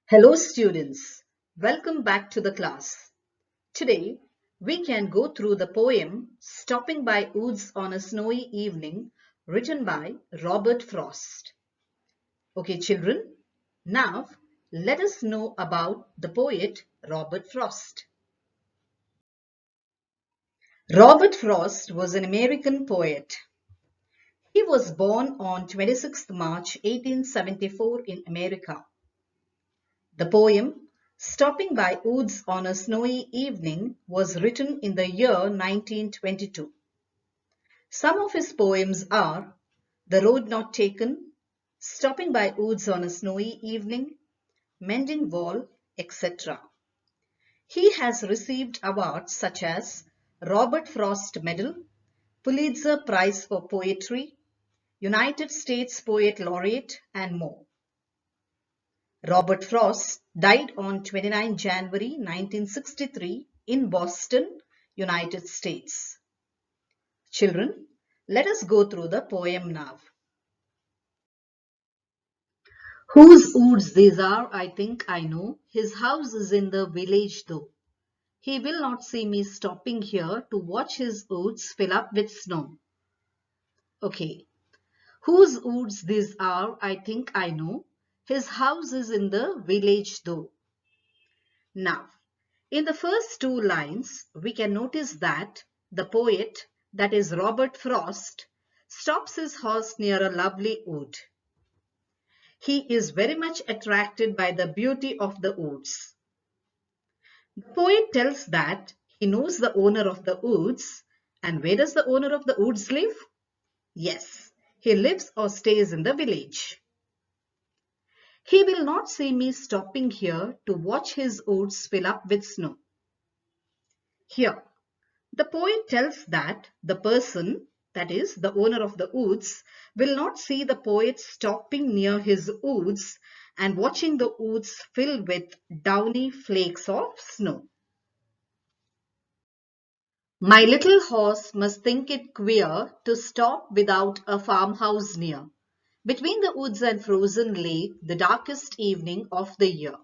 Hello students, welcome back to the class. Today we can go through the poem Stopping by Woods on a Snowy Evening written by Robert Frost. Okay children, now let us know about the poet Robert Frost. Robert Frost was an American poet. He was born on 26th March 1874 in America. The poem, Stopping by Woods on a Snowy Evening, was written in the year 1922. Some of his poems are The Road Not Taken, Stopping by Woods on a Snowy Evening, Mending Wall, etc. He has received awards such as Robert Frost Medal, Pulitzer Prize for Poetry, United States Poet Laureate, and more. Robert Frost died on 29 January 1963 in Boston, United States. Children, let us go through the poem now. Whose woods these are, I think I know. His house is in the village though. He will not see me stopping here to watch his woods fill up with snow. Okay. Whose woods these are, I think I know. His house is in the village though. Now, in the first two lines, we can notice that the poet, that is Robert Frost, stops his horse near a lovely wood. He is very much attracted by the beauty of the woods. The poet tells that he knows the owner of the woods. And where does the owner of the woods live? Yes, he lives or stays in the village. He will not see me stopping here to watch his woods fill up with snow. Here, the poet tells that the person, that is, the owner of the woods, will not see the poet stopping near his woods and watching the woods fill with downy flakes of snow. My little horse must think it queer to stop without a farmhouse near, between the woods and frozen lake, the darkest evening of the year.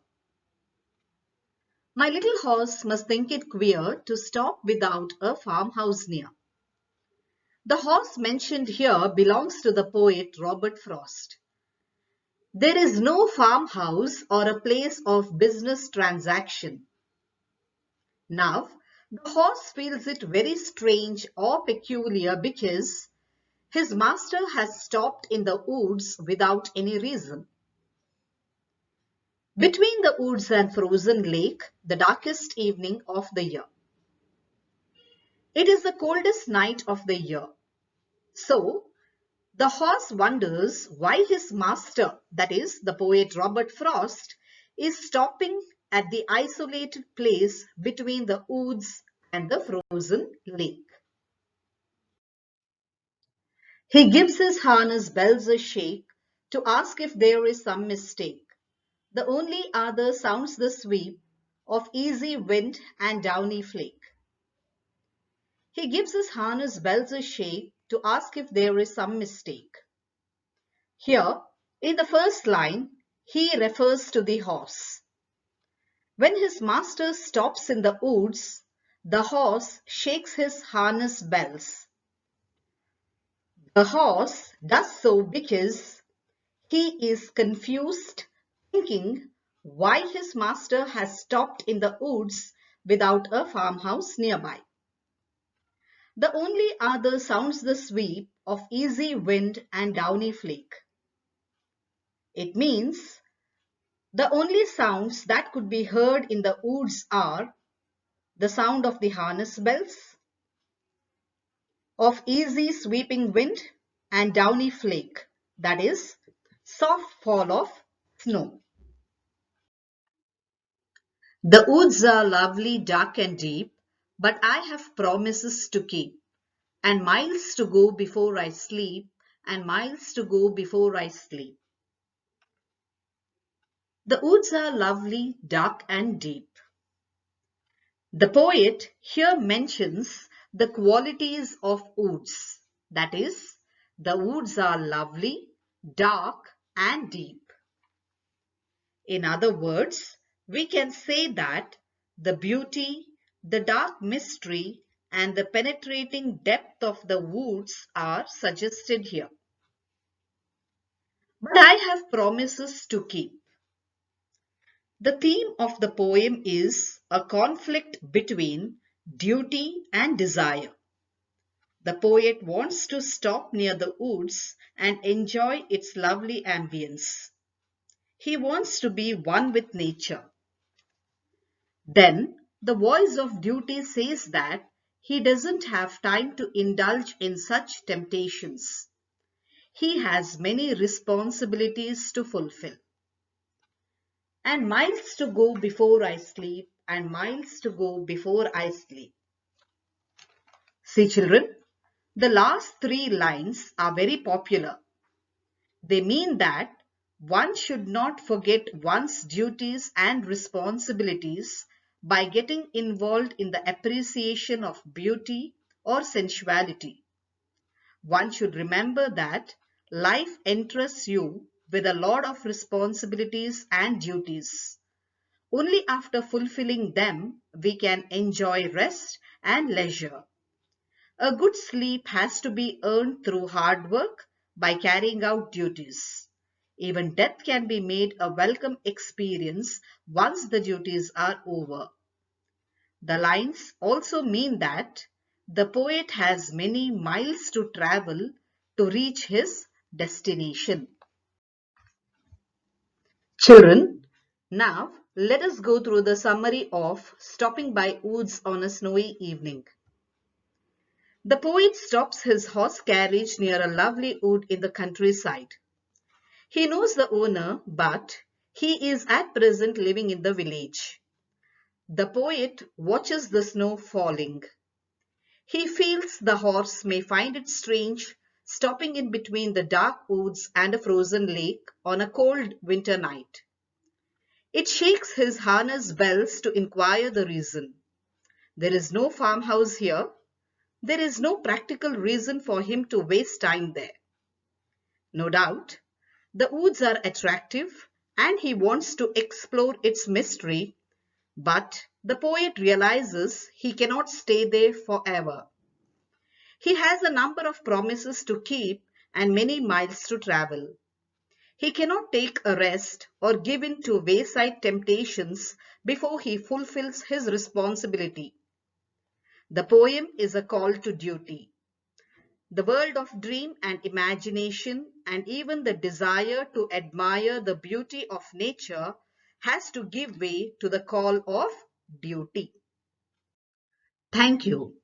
My little horse must think it queer to stop without a farmhouse near. The horse mentioned here belongs to the poet Robert Frost. There is no farmhouse or a place of business transaction. Now, the horse feels it very strange or peculiar because his master has stopped in the woods without any reason. Between the woods and frozen lake, the darkest evening of the year. It is the coldest night of the year. So, the horse wonders why his master, that is, the poet Robert Frost, is stopping at the isolated place between the woods and the frozen lake. He gives his harness bells a shake to ask if there is some mistake. The only other sounds the sweep of easy wind and downy flake. He gives his harness bells a shake to ask if there is some mistake. Here, in the first line, he refers to the horse. When his master stops in the woods, the horse shakes his harness bells. The horse does so because he is confused, thinking why his master has stopped in the woods without a farmhouse nearby. The only other sounds the sweep of easy wind and downy flake. It means the only sounds that could be heard in the woods are the sound of the harness bells, of easy sweeping wind and downy flake, that is, soft fall of snow. The woods are lovely, dark and deep, but I have promises to keep, and miles to go before I sleep, and miles to go before I sleep. The woods are lovely, dark and deep. The poet here mentions the qualities of woods. That is, the woods are lovely, dark and deep. In other words, we can say that the beauty, the dark mystery, and the penetrating depth of the woods are suggested here. But I have promises to keep. The theme of the poem is a conflict between duty and desire. The poet wants to stop near the woods and enjoy its lovely ambience. He wants to be one with nature. Then the voice of duty says that he doesn't have time to indulge in such temptations. He has many responsibilities to fulfill. And miles to go before I sleep, and miles to go before I sleep. See, children, the last three lines are very popular. They mean that one should not forget one's duties and responsibilities by getting involved in the appreciation of beauty or sensuality. One should remember that life entrusts you with a lot of responsibilities and duties. Only after fulfilling them we can enjoy rest and leisure. A good sleep has to be earned through hard work by carrying out duties. Even death can be made a welcome experience once the duties are over. The lines also mean that the poet has many miles to travel to reach his destination. Children, now let us go through the summary of stopping by woods on a snowy evening. The poet stops his horse carriage near a lovely wood in the countryside. He knows the owner, but he is at present living in the village. The poet watches the snow falling. He feels the horse may find it strange stopping in between the dark woods and a frozen lake on a cold winter night. It shakes his harness bells to inquire the reason. There is no farmhouse here. There is no practical reason for him to waste time there. No doubt, the woods are attractive and he wants to explore its mystery, but the poet realizes he cannot stay there forever. He has a number of promises to keep and many miles to travel. He cannot take a rest or give in to wayside temptations before he fulfills his responsibility. The poem is a call to duty. The world of dream and imagination and even the desire to admire the beauty of nature has to give way to the call of duty. Thank you.